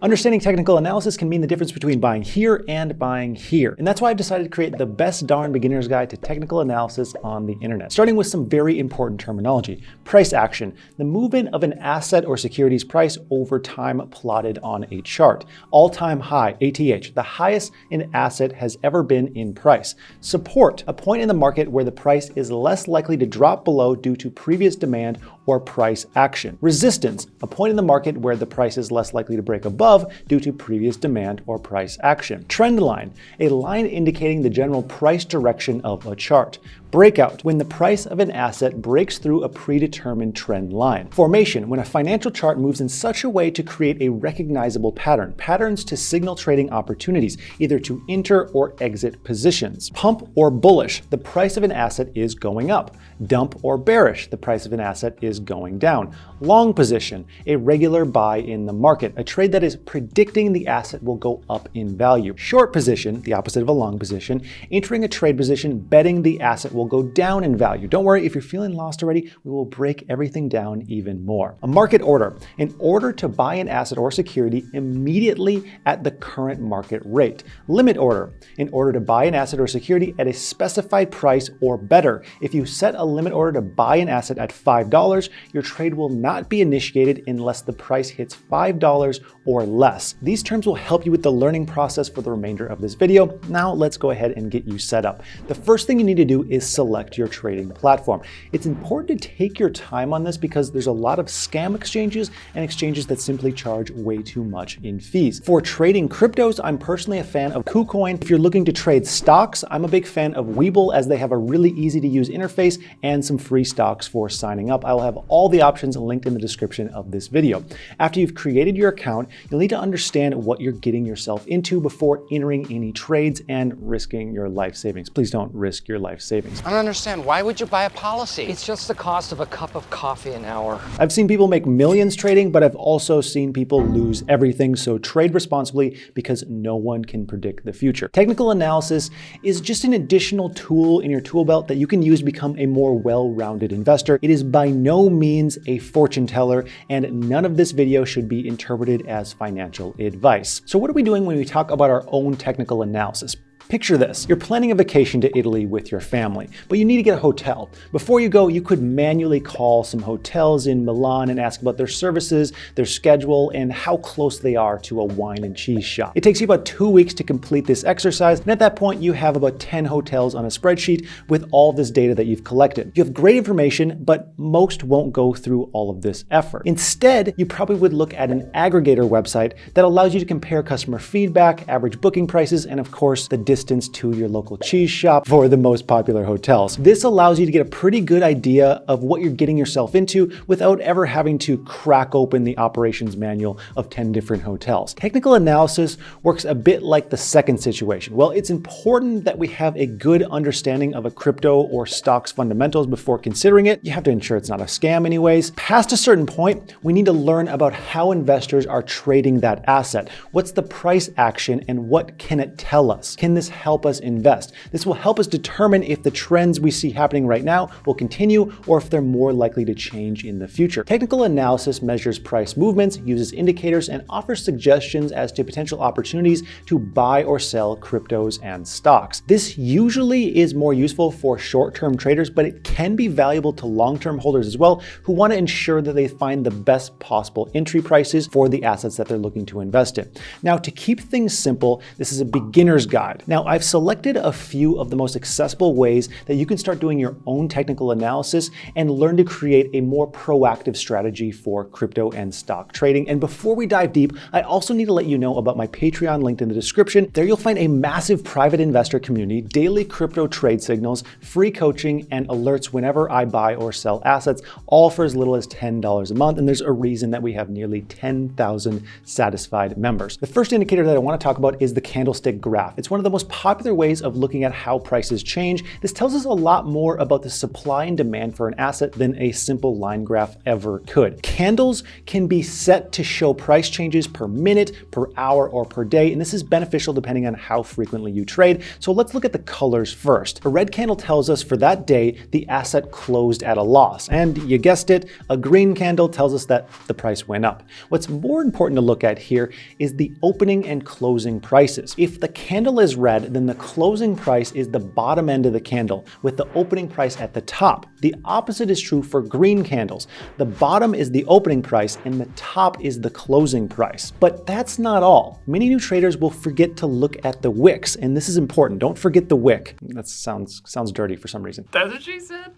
Understanding technical analysis can mean the difference between buying here and buying here. And that's why I've decided to create the best darn beginner's guide to technical analysis on the internet. Starting with some very important terminology. Price action, the movement of an asset or security's price over time plotted on a chart. All-time high, ATH, the highest an asset has ever been in price. Support, a point in the market where the price is less likely to drop below due to previous demand or price action. Resistance, a point in the market where the price is less likely to break above due to previous demand or price action. Trend line, a line indicating the general price direction of a chart. Breakout, when the price of an asset breaks through a predetermined trend line. Formation, when a financial chart moves in such a way to create a recognizable pattern. Patterns to signal trading opportunities, either to enter or exit positions. Pump or bullish, the price of an asset is going up. Dump or bearish, the price of an asset is going down. Long position, a regular buy in the market, a trade that is predicting the asset will go up in value. Short position, the opposite of a long position, entering a trade position betting the asset will go down in value. Don't worry, if you're feeling lost already, we will break everything down even more. A market order, an order to buy an asset or security immediately at the current market rate. Limit order, an order to buy an asset or security at a specified price or better. If you set a limit order to buy an asset at $5, your trade will not be initiated unless the price hits $5 or less. These terms will help you with the learning process for the remainder of this video. Now let's go ahead and get you set up. The first thing you need to do is select your trading platform. It's important to take your time on this because there's a lot of scam exchanges and exchanges that simply charge way too much in fees. For trading cryptos, I'm personally a fan of KuCoin. If you're looking to trade stocks, I'm a big fan of Webull as they have a really easy to use interface and some free stocks for signing up. I will have all the options linked in the description of this video. After you've created your account, you'll need to understand what you're getting yourself into before entering any trades and risking your life savings. Please don't risk your life savings. I don't understand. Why would you buy a policy? It's just the cost of a cup of coffee an hour. I've seen people make millions trading, but I've also seen people lose everything. So trade responsibly because no one can predict the future. Technical analysis is just an additional tool in your tool belt that you can use to become a more well-rounded investor. It is by no means a fortune teller, and none of this video should be interpreted as financial advice. So what are we doing when we talk about our own technical analysis? Picture this. You're planning a vacation to Italy with your family, but you need to get a hotel. Before you go, you could manually call some hotels in Milan and ask about their services, their schedule, and how close they are to a wine and cheese shop. It takes you about 2 weeks to complete this exercise, and at that point, you have about 10 hotels on a spreadsheet with all this data that you've collected. You have great information, but most won't go through all of this effort. Instead, you probably would look at an aggregator website that allows you to compare customer feedback, average booking prices, and of course, the distance to your local cheese shop for the most popular hotels. This allows you to get a pretty good idea of what you're getting yourself into without ever having to crack open the operations manual of 10 different hotels. Technical analysis works a bit like the second situation. Well, it's important that we have a good understanding of a crypto or stock's fundamentals before considering it. You have to ensure it's not a scam anyways. Past a certain point, we need to learn about how investors are trading that asset. What's the price action and what can it tell us? Can this help us invest? This will help us determine if the trends we see happening right now will continue or if they're more likely to change in the future. Technical analysis measures price movements, uses indicators, and offers suggestions as to potential opportunities to buy or sell cryptos and stocks. This usually is more useful for short-term traders, but it can be valuable to long-term holders as well who want to ensure that they find the best possible entry prices for the assets that they're looking to invest in. Now, to keep things simple, this is a beginner's guide. Now, I've selected a few of the most accessible ways that you can start doing your own technical analysis and learn to create a more proactive strategy for crypto and stock trading. And before we dive deep, I also need to let you know about my Patreon linked in the description. There you'll find a massive private investor community, daily crypto trade signals, free coaching, and alerts whenever I buy or sell assets, all for as little as $10 a month. And there's a reason that we have nearly 10,000 satisfied members. The first indicator that I want to talk about is the candlestick graph. It's one of the most most popular ways of looking at how prices change, this tells us a lot more about the supply and demand for an asset than a simple line graph ever could. Candles can be set to show price changes per minute, per hour, or per day, and this is beneficial depending on how frequently you trade. So let's look at the colors first. A red candle tells us for that day the asset closed at a loss, and you guessed it, a green candle tells us that the price went up. What's more important to look at here is the opening and closing prices. If the candle is red, then the closing price is the bottom end of the candle, with the opening price at the top. The opposite is true for green candles. The bottom is the opening price and the top is the closing price. But that's not all. Many new traders will forget to look at the wicks, and this is important. Don't forget the wick. That sounds dirty for some reason. That's what she said.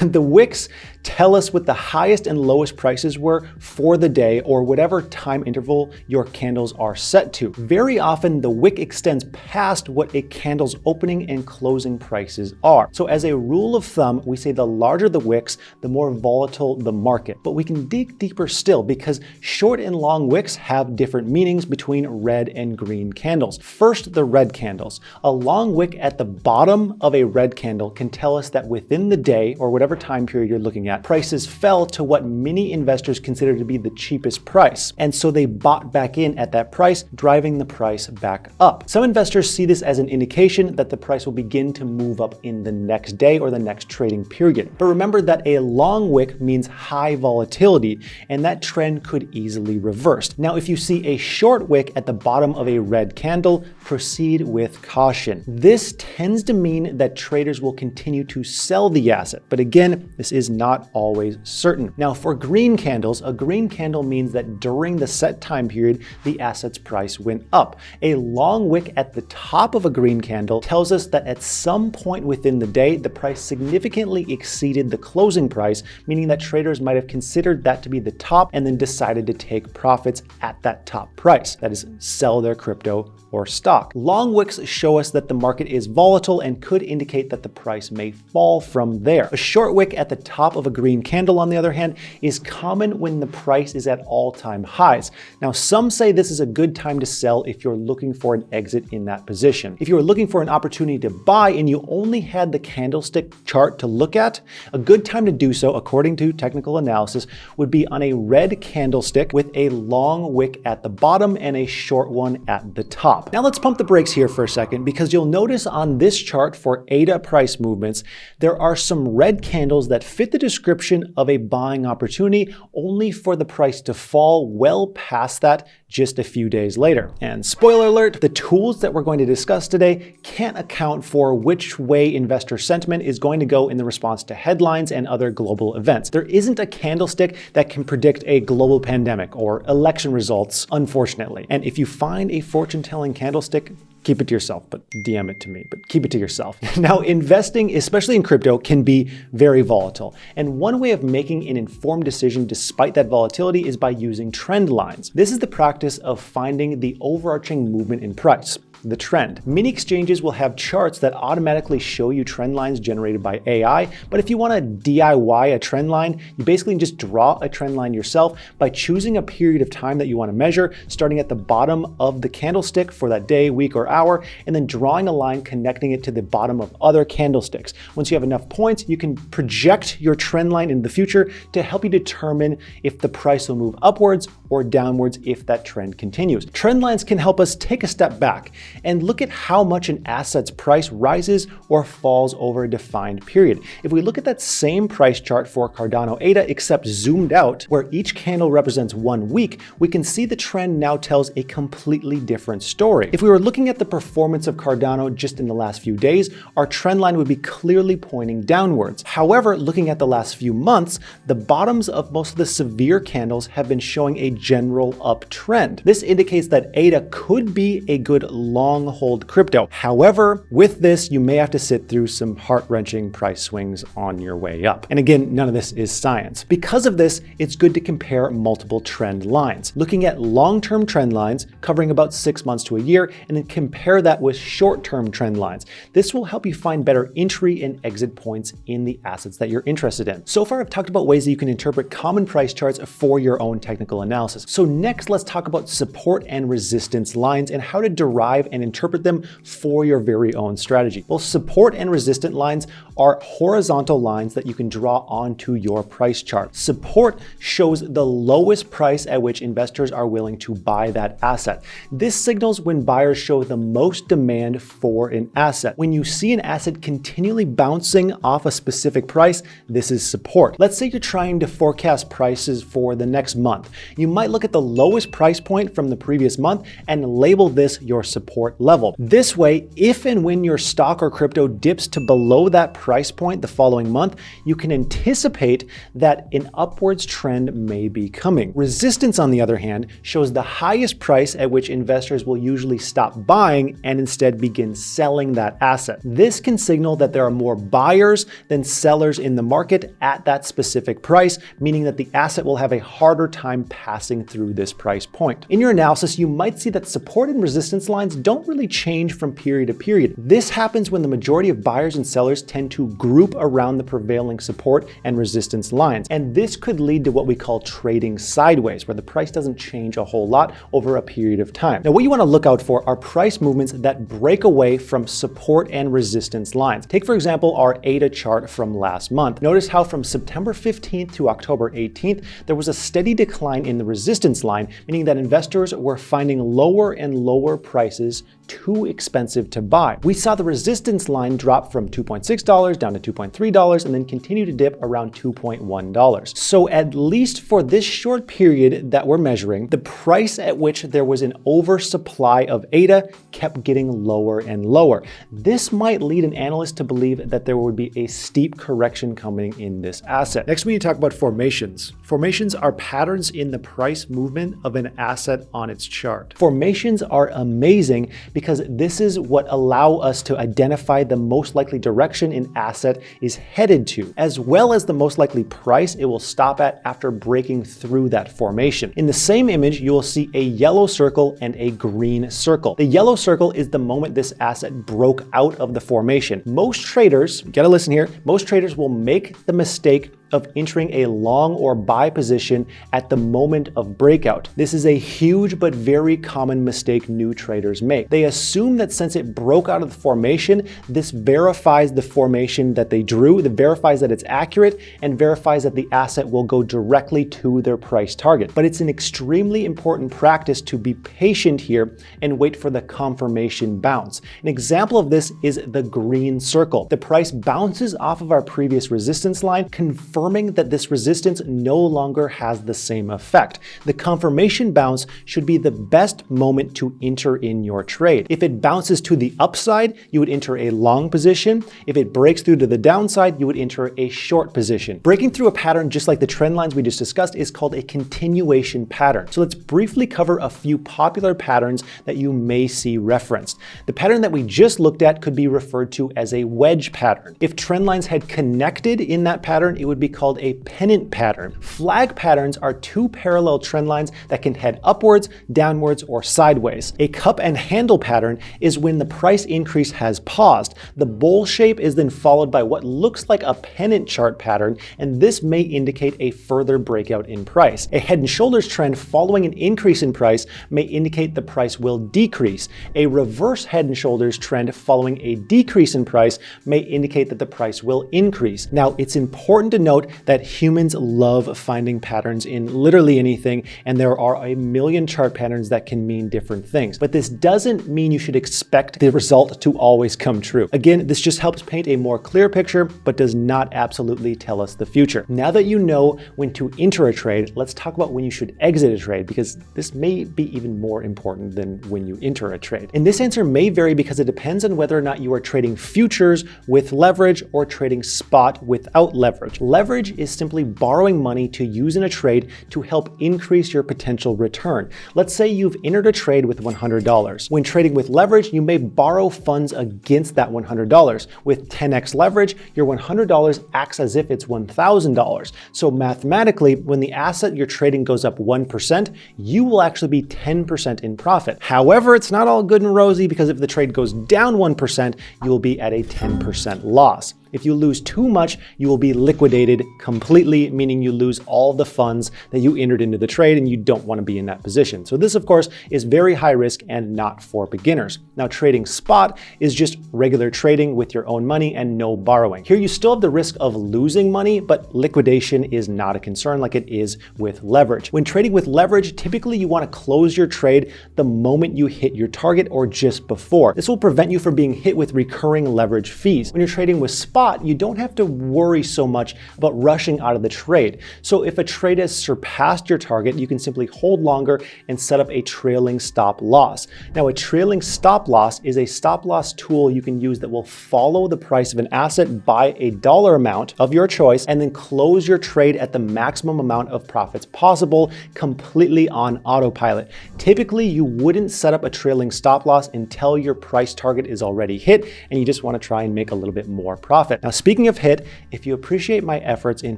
The wicks tell us what the highest and lowest prices were for the day or whatever time interval your candles are set to. Very often, the wick extends past what a candle's opening and closing prices are. So as a rule of thumb, we say the larger the wicks, the more volatile the market. But we can dig deeper still because short and long wicks have different meanings between red and green candles. First, the red candles. A long wick at the bottom of a red candle can tell us that within the day or whatever time period you're looking at, prices fell to what many investors consider to be the cheapest price. And so they bought back in at that price, driving the price back up. Some investors see this as an indication that the price will begin to move up in the next day or the next trading period. But remember that a long wick means high volatility, and that trend could easily reverse. Now, if you see a short wick at the bottom of a red candle, proceed with caution. This tends to mean that traders will continue to sell the asset, but again, this is not always certain. Now, for green candles, a green candle means that during the set time period, the asset's price went up. A long wick at the top of a green candle tells us that at some point within the day, the price significantly exceeded the closing price, meaning that traders might have considered that to be the top and then decided to take profits at that top price. That is, sell their crypto or stock. Long wicks show us that the market is volatile and could indicate that the price may fall from there. A short wick at the top of a green candle, on the other hand, is common when the price is at all-time highs. Now, some say this is a good time to sell if you're looking for an exit in that position. If you are looking for an opportunity to buy and you only had the candlestick chart to look at, a good time to do so, according to technical analysis, would be on a red candlestick with a long wick at the bottom and a short one at the top. Now let's pump the brakes here for a second, because you'll notice on this chart for ADA price movements, there are some red candles that fit the description of a buying opportunity, only for the price to fall well past that just a few days later. And spoiler alert, the tools that we're going to discuss today can't account for which way investor sentiment is going to go in the response to headlines and other global events. There isn't a candlestick that can predict a global pandemic or election results, unfortunately. And if you find a fortune-telling candlestick, keep it to yourself, but DM it to me, but keep it to yourself. Now, investing, especially in crypto, can be very volatile. And one way of making an informed decision despite that volatility is by using trend lines. This is the practice of finding the overarching movement in price, the trend. Many exchanges will have charts that automatically show you trend lines generated by AI, but if you want to DIY a trend line, you basically just draw a trend line yourself by choosing a period of time that you want to measure, starting at the bottom of the candlestick for that day, week, or hour, and then drawing a line connecting it to the bottom of other candlesticks. Once you have enough points, you can project your trend line into the future to help you determine if the price will move upwards or downwards if that trend continues. Trend lines can help us take a step back and look at how much an asset's price rises or falls over a defined period. If we look at that same price chart for Cardano ADA, except zoomed out, where each candle represents 1 week, we can see the trend now tells a completely different story. If we were looking at the performance of Cardano just in the last few days, our trend line would be clearly pointing downwards. However, looking at the last few months, the bottoms of most of the severe candles have been showing a general uptrend. This indicates that ADA could be a good long hold crypto. However, with this, you may have to sit through some heart-wrenching price swings on your way up. And again, none of this is science. Because of this, it's good to compare multiple trend lines. Looking at long-term trend lines covering about 6 months to a year, and then compare that with short-term trend lines. This will help you find better entry and exit points in the assets that you're interested in. So far, I've talked about ways that you can interpret common price charts for your own technical analysis. So next, let's talk about support and resistance lines and how to derive live and interpret them for your very own strategy. Both support and resistance lines are horizontal lines that you can draw onto your price chart. Support shows the lowest price at which investors are willing to buy that asset. This signals when buyers show the most demand for an asset. When you see an asset continually bouncing off a specific price, this is support. Let's say you're trying to forecast prices for the next month. You might look at the lowest price point from the previous month and label this your support level. This way, if and when your stock or crypto dips to below that price point the following month, you can anticipate that an upwards trend may be coming. Resistance, on the other hand, shows the highest price at which investors will usually stop buying and instead begin selling that asset. This can signal that there are more buyers than sellers in the market at that specific price, meaning that the asset will have a harder time passing through this price point. In your analysis, you might see that support and resistance lines don't really change from period to period. This happens when the majority of buyers and sellers tend to group around the prevailing support and resistance lines. And this could lead to what we call trading sideways, where the price doesn't change a whole lot over a period of time. Now, what you want to look out for are price movements that break away from support and resistance lines. Take, for example, our ADA chart from last month. Notice how from September 15th to October 18th, there was a steady decline in the resistance line, meaning that investors were finding lower and lower prices too expensive to buy. We saw the resistance line drop from $2.6 down to $2.3 and then continue to dip around $2.1. So at least for this short period that we're measuring, the price at which there was an oversupply of ADA kept getting lower and lower. This might lead an analyst to believe that there would be a steep correction coming in this asset. Next, we need to talk about formations. Formations are patterns in the price movement of an asset on its chart. Formations are amazing because this is what allow us to identify the most likely direction an asset is headed to, as well as the most likely price it will stop at after breaking through that formation. In the same image, you will see a yellow circle and a green circle. The yellow circle is the moment this asset broke out of the formation. Most traders, you gotta listen here, most traders will make the mistake of entering a long or buy position at the moment of breakout. This is a huge but very common mistake new traders make. They assume that since it broke out of the formation, this verifies the formation that they drew, that verifies that it's accurate, and verifies that the asset will go directly to their price target. But it's an extremely important practice to be patient here and wait for the confirmation bounce. An example of this is the green circle. The price bounces off of our previous resistance line, confirming that this resistance no longer has the same effect. The confirmation bounce should be the best moment to enter in your trade. If it bounces to the upside, you would enter a long position. If it breaks through to the downside, you would enter a short position. Breaking through a pattern just like the trend lines we just discussed is called a continuation pattern. So let's briefly cover a few popular patterns that you may see referenced. The pattern that we just looked at could be referred to as a wedge pattern. If trend lines had connected in that pattern, it would be called a pennant pattern. Flag patterns are two parallel trend lines that can head upwards, downwards, or sideways. A cup and handle pattern is when the price increase has paused. The bowl shape is then followed by what looks like a pennant chart pattern, and this may indicate a further breakout in price. A head and shoulders trend following an increase in price may indicate the price will decrease. A reverse head and shoulders trend following a decrease in price may indicate that the price will increase. Now, it's important to note that humans love finding patterns in literally anything, and there are a million chart patterns that can mean different things. But this doesn't mean you should expect the result to always come true. Again, this just helps paint a more clear picture, but does not absolutely tell us the future. Now that you know when to enter a trade, let's talk about when you should exit a trade, because this may be even more important than when you enter a trade. And this answer may vary because it depends on whether or not you are trading futures with leverage or trading spot without leverage. Leverage is simply borrowing money to use in a trade to help increase your potential return. Let's say you've entered a trade with $100. When trading with leverage, you may borrow funds against that $100. With 10x leverage, your $100 acts as if it's $1,000. So mathematically, when the asset you're trading goes up 1%, you will actually be 10% in profit. However, it's not all good and rosy because if the trade goes down 1%, you will be at a 10% loss. If you lose too much, you will be liquidated completely, meaning you lose all the funds that you entered into the trade, and you don't want to be in that position. So this, of course, is very high risk and not for beginners. Now, trading spot is just regular trading with your own money and no borrowing. Here you still have the risk of losing money, but liquidation is not a concern like it is with leverage. When trading with leverage, typically you want to close your trade the moment you hit your target or just before. This will prevent you from being hit with recurring leverage fees. When you're trading with spot, you don't have to worry so much about rushing out of the trade. So if a trade has surpassed your target, you can simply hold longer and set up a trailing stop loss. Now, a trailing stop loss is a stop loss tool you can use that will follow the price of an asset by a dollar amount of your choice and then close your trade at the maximum amount of profits possible completely on autopilot. Typically, you wouldn't set up a trailing stop loss until your price target is already hit and you just want to try and make a little bit more profit. Now, speaking of hit, if you appreciate my efforts in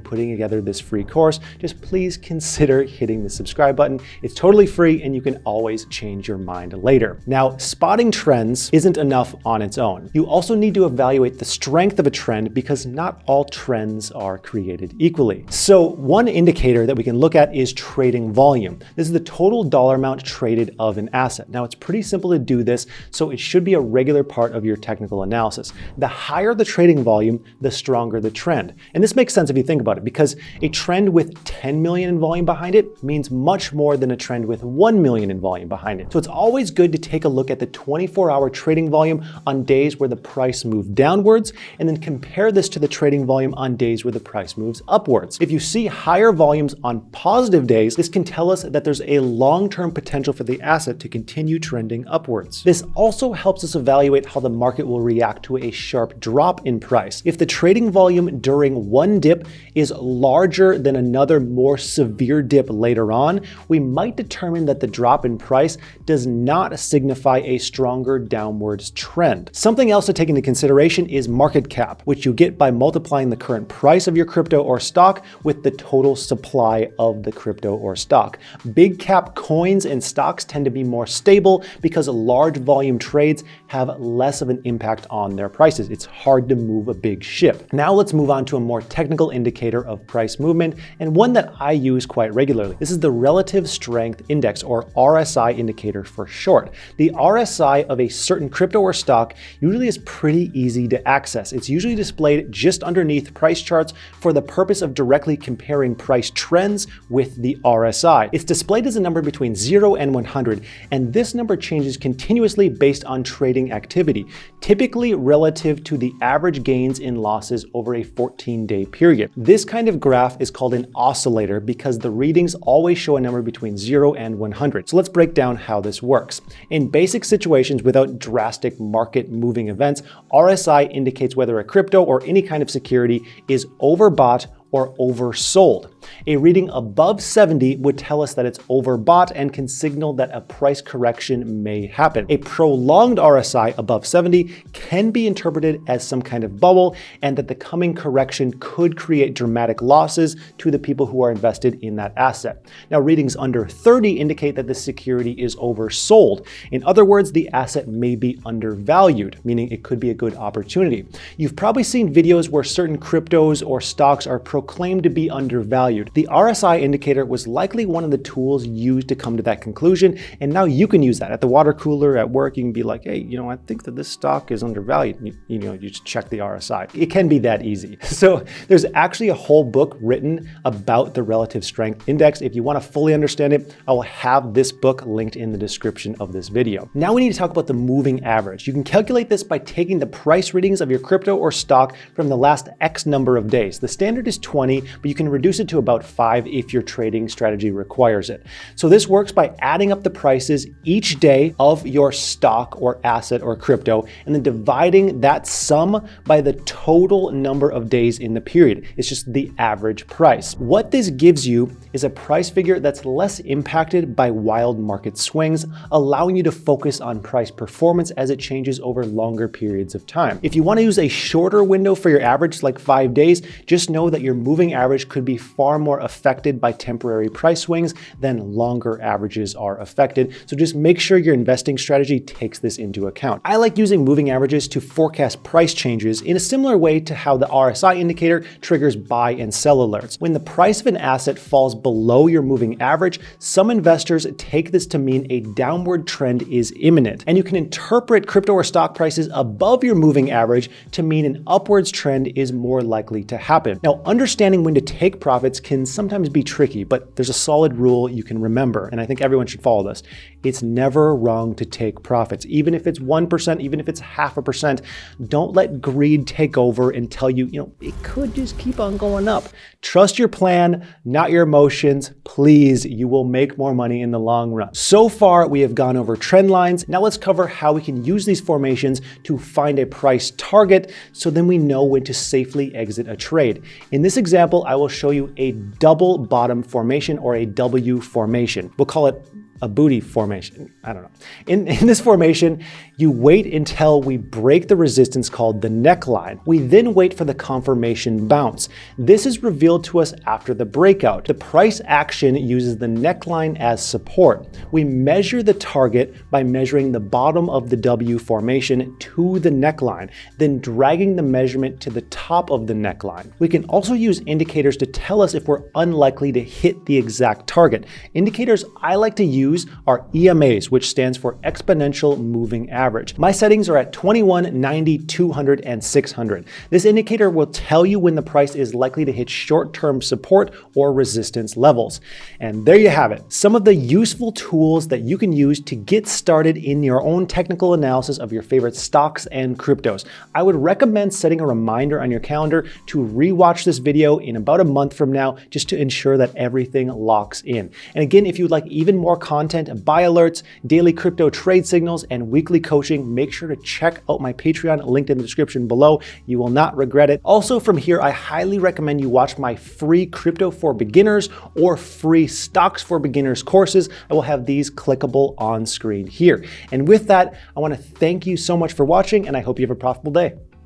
putting together this free course, just please consider hitting the subscribe button. It's totally free and you can always change your mind later. Now, spotting trends isn't enough on its own. You also need to evaluate the strength of a trend because not all trends are created equally. So one indicator that we can look at is trading volume. This is the total dollar amount traded of an asset. Now, it's pretty simple to do this, so it should be a regular part of your technical analysis. The higher the trading volume, the stronger the trend. And this makes sense if you think about it, because a trend with 10 million in volume behind it means much more than a trend with 1 million in volume behind it. So it's always good to take a look at the 24-hour trading volume on days where the price moved downwards, and then compare this to the trading volume on days where the price moves upwards. If you see higher volumes on positive days, this can tell us that there's a long-term potential for the asset to continue trending upwards. This also helps us evaluate how the market will react to a sharp drop in price. If the trading volume during one dip is larger than another more severe dip later on, we might determine that the drop in price does not signify a stronger downwards trend. Something else to take into consideration is market cap, which you get by multiplying the current price of your crypto or stock with the total supply of the crypto or stock. Big cap coins and stocks tend to be more stable because large volume trades have less of an impact on their prices. It's hard to move a big ship. Now let's move on to a more technical indicator of price movement, and one that I use quite regularly. This is the Relative Strength Index, or RSI indicator for short. The RSI of a certain crypto or stock usually is pretty easy to access. It's usually displayed just underneath price charts for the purpose of directly comparing price trends with the RSI. It's displayed as a number between 0 and 100, and this number changes continuously based on trading activity, typically relative to the average gains and losses over a 14-day period. This kind of graph is called an oscillator because the readings always show a number between 0 and 100. So let's break down how this works. In basic situations without drastic market moving events, RSI indicates whether a crypto or any kind of security is overbought or oversold. A reading above 70 would tell us that it's overbought and can signal that a price correction may happen. A prolonged RSI above 70 can be interpreted as some kind of bubble and that the coming correction could create dramatic losses to the people who are invested in that asset. Now, readings under 30 indicate that the security is oversold. In other words, the asset may be undervalued, meaning it could be a good opportunity. You've probably seen videos where certain cryptos or stocks are proclaimed to be undervalued. The RSI indicator was likely one of the tools used to come to that conclusion, and now you can use that. At the water cooler, at work, you can be like, hey, I think that this stock is undervalued. You just check the RSI. It can be that easy. So there's actually a whole book written about the Relative Strength Index. If you want to fully understand it, I will have this book linked in the description of this video. Now we need to talk about the moving average. You can calculate this by taking the price readings of your crypto or stock from the last X number of days. The standard is 20, but you can reduce it to about 5 if your trading strategy requires it. So this works by adding up the prices each day of your stock or asset or crypto, and then dividing that sum by the total number of days in the period. It's just the average price. What this gives you is a price figure that's less impacted by wild market swings, allowing you to focus on price performance as it changes over longer periods of time. If you want to use a shorter window for your average, like 5 days, just know that your moving average could be far far more affected by temporary price swings than longer averages are affected. So just make sure your investing strategy takes this into account. I like using moving averages to forecast price changes in a similar way to how the RSI indicator triggers buy and sell alerts. When the price of an asset falls below your moving average, some investors take this to mean a downward trend is imminent. And you can interpret crypto or stock prices above your moving average to mean an upwards trend is more likely to happen. Now, understanding when to take profits can sometimes be tricky, but there's a solid rule you can remember, and I think everyone should follow this. It's never wrong to take profits. Even if it's 1%, even if it's 0.5%, don't let greed take over and tell you, it could just keep on going up. Trust your plan, not your emotions. Please, you will make more money in the long run. So far, we have gone over trend lines. Now let's cover how we can use these formations to find a price target so then we know when to safely exit a trade. In this example, I will show you a double bottom formation or a W formation. We'll call it a booty formation. I don't know. In this formation, you wait until we break the resistance called the neckline. We then wait for the confirmation bounce. This is revealed to us after the breakout. The price action uses the neckline as support. We measure the target by measuring the bottom of the W formation to the neckline, then dragging the measurement to the top of the neckline. We can also use indicators to tell us if we're unlikely to hit the exact target. Indicators I like to use are EMAs, which stands for exponential moving average. My settings are at 21, 90, 200, and 600. This indicator will tell you when the price is likely to hit short-term support or resistance levels. And there you have it, some of the useful tools that you can use to get started in your own technical analysis of your favorite stocks and cryptos. I would recommend setting a reminder on your calendar to rewatch this video in about a month from now, just to ensure that everything locks in. And again, if you'd like even more content, buy alerts, daily crypto trade signals, and weekly coaching, make sure to check out my Patreon linked in the description below. You will not regret it. Also from here, I highly recommend you watch my free Crypto for Beginners or free Stocks for Beginners courses. I will have these clickable on screen here. And with that, I want to thank you so much for watching, and I hope you have a profitable day.